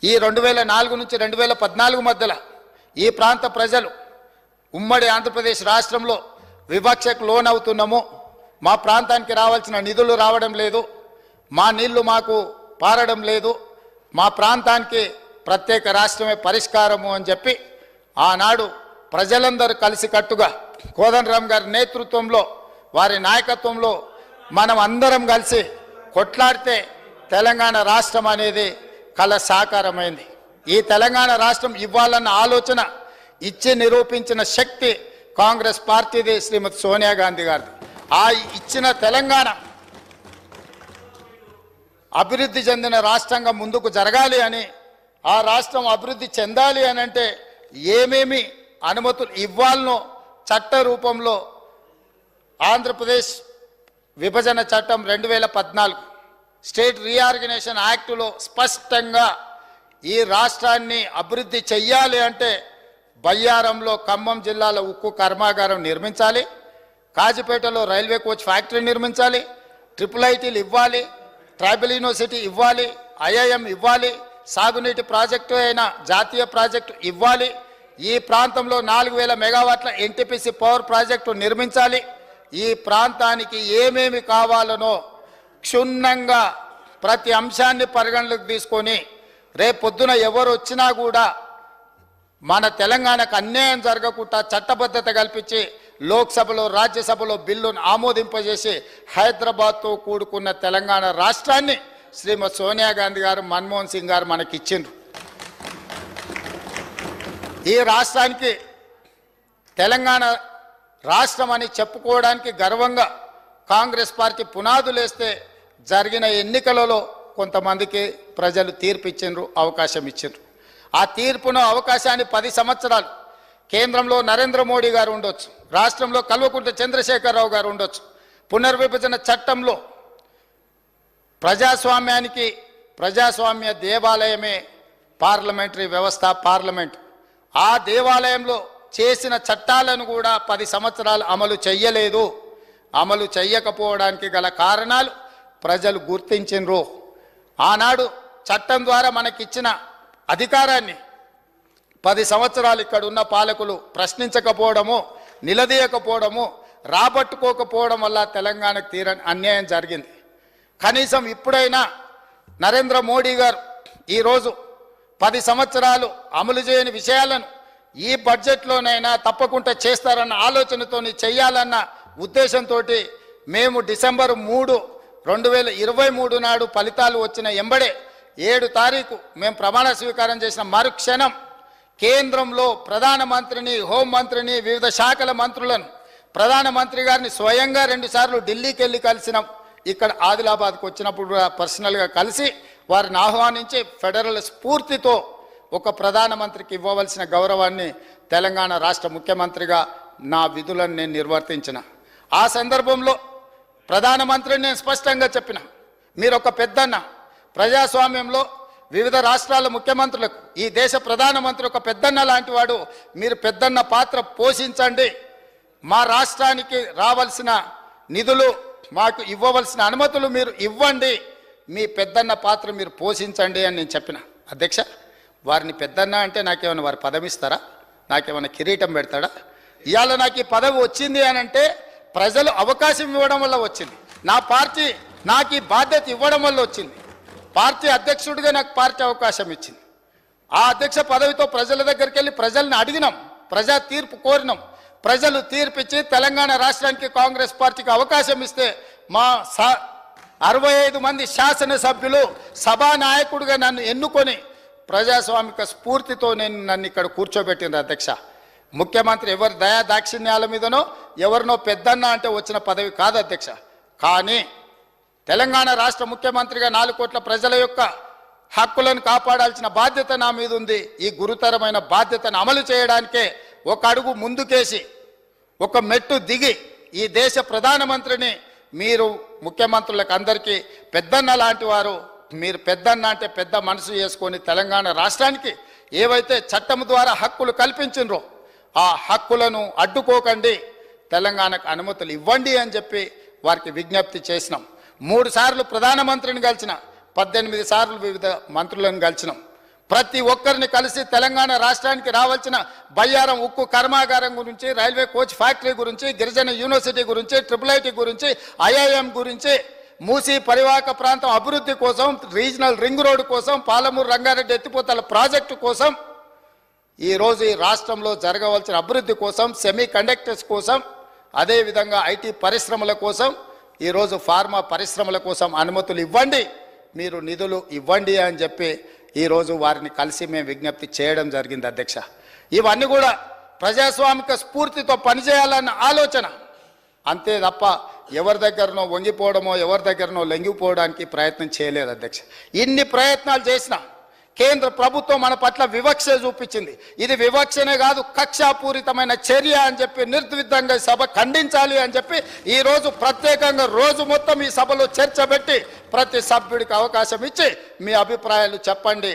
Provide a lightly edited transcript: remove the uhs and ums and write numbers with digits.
ఈ 2004 నుంచి 2014 మధ్యలో ఈ ప్రాంత ప్రజలు ఉమ్మడి ఆంధ్రప్రదేశ్ రాష్ట్రంలో వివక్షకు లోనవుతున్నాము, మా ప్రాంతానికి రావాల్సిన నిధులు రావడం లేదు, మా నీళ్లు మాకు పారడం లేదు, మా ప్రాంతానికి ప్రత్యేక రాష్ట్రమే పరిష్కారము అని చెప్పి ఆనాడు ప్రజలందరూ కలిసికట్టుగా కోదండరామ్ గారి నేతృత్వంలో వారి నాయకత్వంలో మనం అందరం కలిసి కొట్లాడితే తెలంగాణ రాష్ట్రం అనేది కల సాకారమైంది. ఈ తెలంగాణ రాష్ట్రం ఇవ్వాలన్న ఆలోచన ఇచ్చి నిరూపించిన శక్తి కాంగ్రెస్ పార్టీది, శ్రీమతి సోనియా గాంధీ గారిది. ఆ ఇచ్చిన తెలంగాణ అభివృద్ధి చెందిన రాష్ట్రంగా ముందుకు జరగాలి అని, ఆ రాష్ట్రం అభివృద్ధి చెందాలి అని అంటే ఏమేమి అనుమతులు ఇవ్వాలనో చట్ట రూపంలో ఆంధ్రప్రదేశ్ విభజన చట్టం 2014 స్టేట్ రీఆర్గనైజేషన్ యాక్టులో స్పష్టంగా ఈ రాష్ట్రాన్ని అభివృద్ధి చెయ్యాలి అంటే బయ్యారంలో ఖమ్మం జిల్లాలో ఉక్కు కర్మాగారం నిర్మించాలి, కాజిపేటలో రైల్వే కోచ్ ఫ్యాక్టరీ నిర్మించాలి, IIITలు ఇవ్వాలి, ట్రైబల్ యూనివర్సిటీ ఇవ్వాలి, IIM ఇవ్వాలి, సాగునీటి ప్రాజెక్టు అయిన జాతీయ ప్రాజెక్టు ఇవ్వాలి, ఈ ప్రాంతంలో 4000 మెగావాట్ల NTPC పవర్ ప్రాజెక్టు నిర్మించాలి. ఈ ప్రాంతానికి ఏమేమి కావాలనో క్షుణ్ణంగా ప్రతి అంశాన్ని పరిగణలోకి తీసుకొని రేపొద్దున ఎవరు వచ్చినా కూడా మన తెలంగాణకు అన్యాయం జరగకుండా చట్టబద్ధత కల్పించి లోక్సభలో రాజ్యసభలో బిల్లును ఆమోదింపజేసి హైదరాబాద్తో కూడుకున్న తెలంగాణ రాష్ట్రాన్ని శ్రీమతి సోనియా గాంధీ గారు, మన్మోహన్ సింగ్ గారు మనకిచ్చిండ్రు. ఈ రాష్ట్రానికి తెలంగాణ రాష్ట్రం అని చెప్పుకోవడానికి గర్వంగా కాంగ్రెస్ పార్టీ పునాదులు వేస్తే జరిగిన ఎన్నికలలో కొంతమందికి ప్రజలు తీర్పు ఇచ్చిండ్రు, అవకాశం ఇచ్చిండ్రు. ఆ తీర్పును అవకాశాన్ని 10 సంవత్సరాలు కేంద్రంలో నరేంద్ర మోడీ గారు ఉండొచ్చు, రాష్ట్రంలో కల్వకుంట్ల చంద్రశేఖరరావు గారు ఉండొచ్చు. పునర్విభజన చట్టంలో ప్రజాస్వామ్య దేవాలయమే పార్లమెంటరీ వ్యవస్థ, పార్లమెంట్. ఆ దేవాలయంలో చేసిన చట్టాలను కూడా 10 సంవత్సరాలు అమలు చెయ్యలేదు. అమలు చెయ్యకపోవడానికి గల కారణాలు ప్రజలు గుర్తించినరు. ఆనాడు చట్టం ద్వారా మనకిచ్చిన అధికారాన్ని 10 సంవత్సరాలు ఇక్కడ ఉన్న పాలకులు ప్రశ్నించకపోవడము, నిలదీయకపోవడము, రాబట్టుకోకపోవడం వల్ల తెలంగాణకు తీరని అన్యాయం జరిగింది. కనీసం ఇప్పుడైనా నరేంద్ర మోడీ గారు ఈరోజు 10 సంవత్సరాలు అమలు చేయని విషయాలను ఈ బడ్జెట్లోనైనా తప్పకుండా చేస్తారన్న ఆలోచనతో చేయాలన్న ఉద్దేశంతో మేము డిసెంబర్ 3, 2023 నాడు ఫలితాలు వచ్చిన ఎంబడే 7 తారీఖు మేము ప్రమాణ స్వీకారం చేసిన మరుక్షణం కేంద్రంలో ప్రధానమంత్రిని, హోంమంత్రిని, వివిధ శాఖల మంత్రులను, ప్రధానమంత్రి గారిని స్వయంగా 2 సార్లు ఢిల్లీకి వెళ్ళి కలిసినాం. ఇక్కడ ఆదిలాబాద్కు వచ్చినప్పుడు పర్సనల్గా కలిసి వారిని ఆహ్వానించి ఫెడరల్ స్ఫూర్తితో ఒక ప్రధానమంత్రికి ఇవ్వవలసిన గౌరవాన్ని తెలంగాణ రాష్ట్ర ముఖ్యమంత్రిగా నా విధులను నేను నిర్వర్తించిన. ఆ సందర్భంలో ప్రధానమంత్రిని నేను స్పష్టంగా చెప్పిన, మీరు ఒక పెద్దన్న, ప్రజాస్వామ్యంలో వివిధ రాష్ట్రాల ముఖ్యమంత్రులకు ఈ దేశ ప్రధానమంత్రి ఒక పెద్దన్న లాంటి వాడు, మీరు పెద్దన్న పాత్ర పోషించండి, మా రాష్ట్రానికి రావాల్సిన నిధులు, మాకు ఇవ్వవలసిన అనుమతులు మీరు ఇవ్వండి, మీ పెద్దన్న పాత్ర మీరు పోషించండి అని నేను చెప్పిన. అధ్యక్ష, వారిని పెద్దన్న అంటే నాకేమైనా వారు పదవి ఇస్తారా? నాకేమైనా కిరీటం పెడతాడా? ఇవాళ నాకు ఈ పదవి వచ్చింది అని అంటే ప్రజలు అవకాశం ఇవ్వడం వల్ల వచ్చింది. నా పార్టీ నాకు ఈ బాధ్యత ఇవ్వడం వల్ల వచ్చింది. పార్టీ అధ్యక్షుడిగా నాకు పార్టీ అవకాశం ఇచ్చింది. ఆ అధ్యక్ష పదవితో ప్రజల దగ్గరికి వెళ్ళి ప్రజల్ని అడిగినాం, ప్రజా తీర్పు కోరినాం. ప్రజలు తీర్పిచ్చి తెలంగాణ రాష్ట్రానికి కాంగ్రెస్ పార్టీకి అవకాశం ఇస్తే మా 65 మంది శాసనసభ్యులు సభానాయకుడిగా నన్ను ఎన్నుకొని ప్రజాస్వామిక స్ఫూర్తితో నన్ను ఇక్కడ కూర్చోబెట్టింది. అధ్యక్ష, ముఖ్యమంత్రి ఎవరి దయా దాక్షిణ్యాల మీదనో ఎవరినో పెద్దన్న అంటే వచ్చిన పదవి కాదు అధ్యక్ష. కానీ తెలంగాణ రాష్ట్ర ముఖ్యమంత్రిగా 4 కోట్ల ప్రజల యొక్క హక్కులను కాపాడాల్సిన బాధ్యత నా మీద ఉంది. ఈ గురుతరమైన బాధ్యతను అమలు చేయడానికే ఒక అడుగు ముందుకేసి ఒక మెట్టు దిగి ఈ దేశ ప్రధానమంత్రిని, మీరు ముఖ్యమంత్రులకు అందరికీ పెద్దన్న లాంటి వారు, మీరు పెద్దన్న అంటే పెద్ద మనసు చేసుకొని తెలంగాణ రాష్ట్రానికి ఏవైతే చట్టం ద్వారా హక్కులు కల్పించినరో ఆ హక్కులను అడ్డుకోకండి, తెలంగాణకు అనుమతులు ఇవ్వండి అని చెప్పి వారికి విజ్ఞప్తి చేసినాం. 3 సార్లు ప్రధానమంత్రిని కలిసిన, 18 సార్లు వివిధ మంత్రులను కలిసినాం. ప్రతి ఒక్కరిని కలిసి తెలంగాణ రాష్ట్రానికి రావాల్సిన బయ్యారం ఉక్కు కర్మాగారం గురించి, రైల్వే కోచ్ ఫ్యాక్టరీ గురించి, గిరిజన యూనివర్సిటీ గురించి, IIIT గురించి, IIM గురించి, మూసీ పరివాహక ప్రాంతం అభివృద్ధి కోసం, రీజనల్ రింగ్ రోడ్డు కోసం, పాలమూరు రంగారెడ్డి ఎత్తిపోతల ప్రాజెక్టు కోసం, ఈరోజు ఈ రాష్ట్రంలో జరగవలసిన అభివృద్ధి కోసం, సెమీ కండక్టర్స్ కోసం, అదేవిధంగా IT పరిశ్రమల కోసం, ఈరోజు ఫార్మా పరిశ్రమల కోసం అనుమతులు ఇవ్వండి, మీరు నిధులు ఇవ్వండి అని చెప్పి ఈరోజు వారిని కలిసి మేము విజ్ఞప్తి చేయడం జరిగింది అధ్యక్ష. ఇవన్నీ కూడా ప్రజాస్వామిక స్ఫూర్తితో పనిచేయాలన్న ఆలోచన, అంతే తప్ప ఎవరి దగ్గరనో వంగిపోవడమో ఎవరి దగ్గరనో లొంగిపోవడానికి ప్రయత్నం చేయలేదు అధ్యక్ష. ఇన్ని ప్రయత్నాలు చేసినా కేంద్ర ప్రభుత్వం మన పట్ల వివక్ష చూపించింది. ఇది వివక్షనే కాదు, కక్షాపూరితమైన చర్య అని చెప్పి నిర్ద్విధంగా సభ ఖండించాలి అని చెప్పి ఈరోజు ప్రత్యేకంగా రోజు మొత్తం ఈ సభలో చర్చ పెట్టి ప్రతి సభ్యుడికి అవకాశం ఇచ్చి మీ అభిప్రాయాలు చెప్పండి,